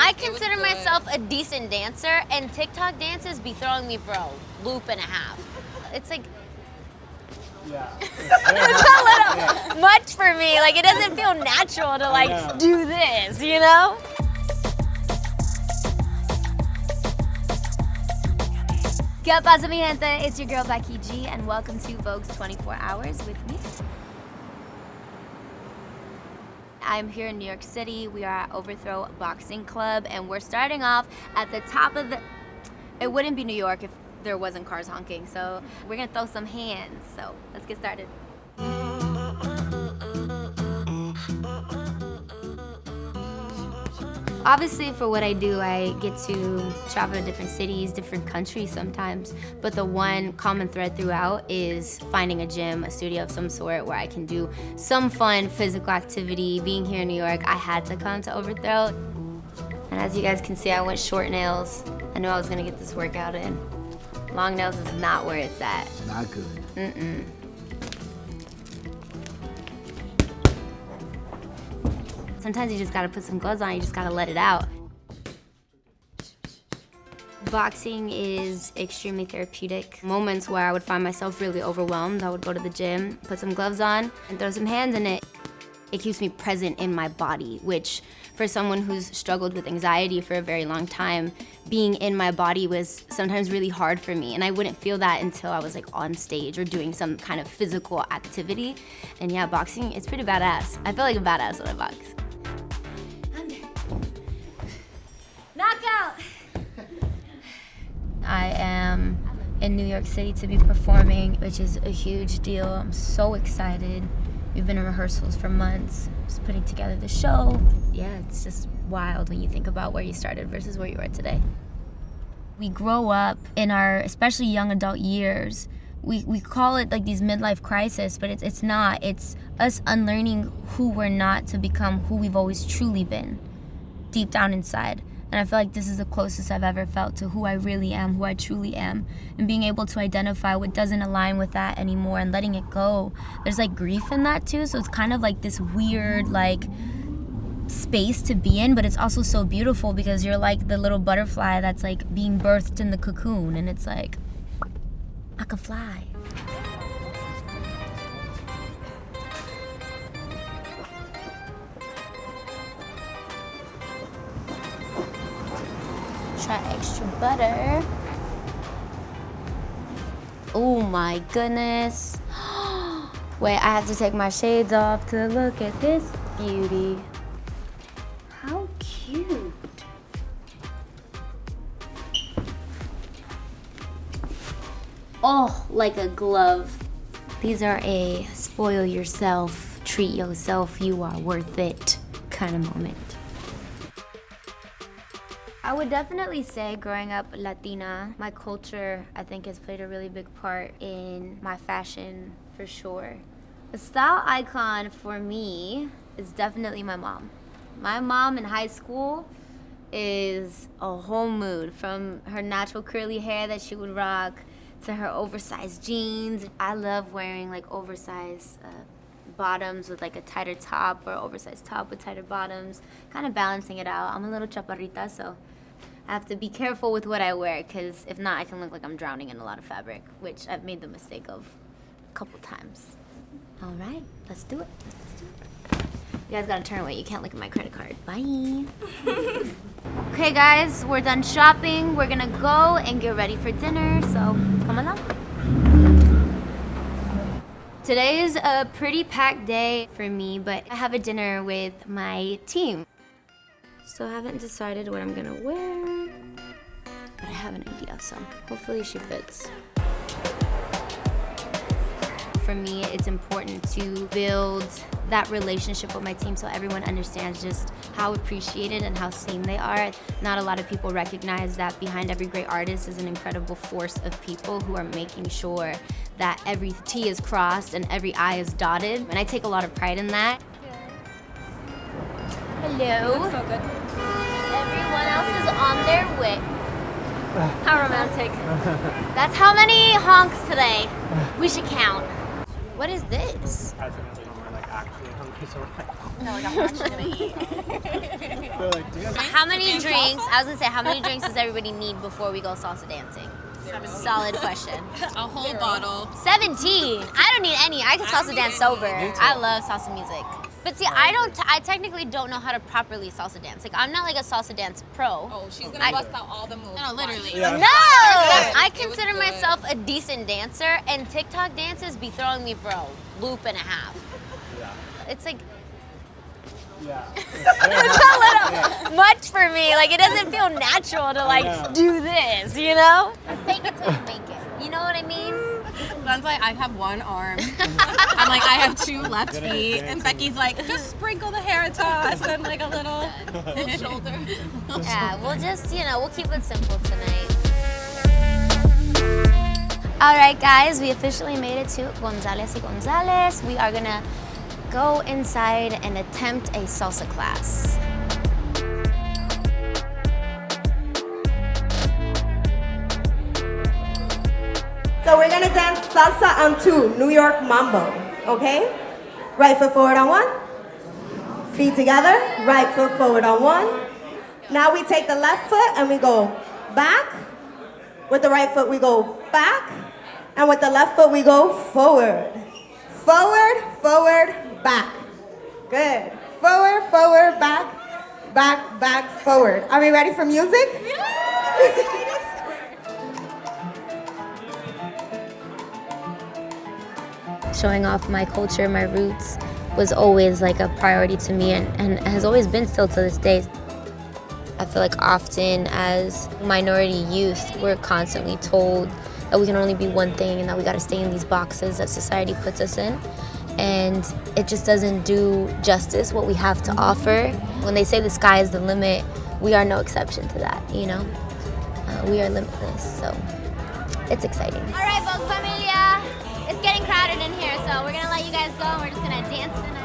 I consider myself a decent dancer, and TikTok dances be throwing me for a loop and a half. It's like, Yeah. it's a little much for me. Like, it doesn't feel natural to like do this, you know? ¿Qué pasa, mi gente? It's your girl, Becky G, and welcome to Vogue's 24 Hours with me. I'm here in New York City. We are at Overthrow Boxing Club, and we're starting off at the top of the... It wouldn't be New York if there wasn't cars honking, so we're gonna throw some hands. So let's get started. Obviously, for what I do, I get to travel to different cities, different countries sometimes, but the one common thread throughout is finding a gym, a studio of some sort where I can do some fun physical activity. Being here in New York, I had to come to Overthrow. And as you guys can see, I went short nails. I knew I was gonna get this workout in. Long nails is not where it's at. Not good. Mm-mm. Sometimes you just gotta put some gloves on, you just gotta let it out. Boxing is extremely therapeutic. Moments where I would find myself really overwhelmed, I would go to the gym, put some gloves on, and throw some hands in it. It keeps me present in my body, which for someone who's struggled with anxiety for a very long time, being in my body was sometimes really hard for me. And I wouldn't feel that until I was like on stage or doing some kind of physical activity. And yeah, boxing, it's pretty badass. I feel like a badass when I box. Knockout! I am in New York City to be performing, which is a huge deal. I'm so excited. We've been in rehearsals for months, just putting together the show. Yeah, it's just wild when you think about where you started versus where you are today. We grow up in our, especially young adult years, we call it like these midlife crisis, but it's not. It's us unlearning who we're not to become who we've always truly been, deep down inside. And I feel like this is the closest I've ever felt to who I really am, who I truly am. And being able to identify what doesn't align with that anymore and letting it go. There's like grief in that too, so it's kind of like this weird like space to be in, but it's also so beautiful because you're like the little butterfly that's like being birthed in the cocoon, and it's like, I could fly. Try extra butter. Oh my goodness. Wait, I have to take my shades off to look at this beauty. How cute. Oh, like a glove. These are a spoil yourself, treat yourself, you are worth it kind of moment. I would definitely say growing up Latina, my culture, I think, has played a really big part in my fashion, for sure. The style icon for me is definitely my mom. My mom in high school is a whole mood, from her natural curly hair that she would rock to her oversized jeans. I love wearing like oversized bottoms with like a tighter top, or oversized top with tighter bottoms, kind of balancing it out. I'm a little chaparrita, so I have to be careful with what I wear, because if not, I can look like I'm drowning in a lot of fabric, which I've made the mistake of a couple times. All right, let's do it. Let's do it. You guys gotta turn away. You can't look at my credit card. Bye. Okay, guys, we're done shopping. We're gonna go and get ready for dinner, so come along. Today is a pretty packed day for me, but I have a dinner with my team. So I haven't decided what I'm gonna wear, but I have an idea, so hopefully she fits. For me, it's important to build that relationship with my team so everyone understands just how appreciated and how seen they are. Not a lot of people recognize that behind every great artist is an incredible force of people who are making sure that every T is crossed and every I is dotted, and I take a lot of pride in that. Hello. You look so good. Everyone else is on their way. How romantic. That's how many honks today. We should count. What is this? actually hungry, so we're like, No, like I'm actually gonna eat. we're like, do you guys How many Dance drinks? salsa? I was gonna say, how many drinks does everybody need before we go salsa dancing? Solid question. A whole bottle. 17. I don't need any. I can salsa dance sober. I love salsa music. But see, I technically don't know how to properly salsa dance. Like, I'm not like a salsa dance pro. Oh, she's gonna bust out all the moves. No, literally. Yeah. No! I It was consider good. myself a decent dancer, and TikTok dances be throwing me for a loop and a half. Yeah. It's like, Yeah. it's a little much for me. Like, it doesn't feel natural to, like, know. do this, you know? Fake it till you make it. You know what I mean? Dan's like, I have one arm. I'm like, I have two left Good at feet. And dancing. Becky's like, just sprinkle the hair toss and like a little shoulder. Yeah, we'll just, we'll keep it simple tonight. All right, guys, we officially made it to González y González. We are gonna go inside and attempt a salsa class. So we're gonna dance salsa on 2, New York mambo, okay? Right foot forward on 1, feet together, right foot forward on 1. Now we take the left foot and we go back. With the right foot we go back. And with the left foot we go forward. Forward, forward, back. Good. Forward, forward, back, back, back, forward. Are we ready for music? Showing off my culture, my roots, was always like a priority to me and has always been still to this day. I feel like often as minority youth, we're constantly told that we can only be one thing and that we gotta stay in these boxes that society puts us in. And it just doesn't do justice what we have to offer. When they say the sky is the limit, we are no exception to that, we are limitless, so it's exciting. All right, Vogue Familia. It's getting crowded in here, so we're gonna let you guys go and we're just gonna dance the night.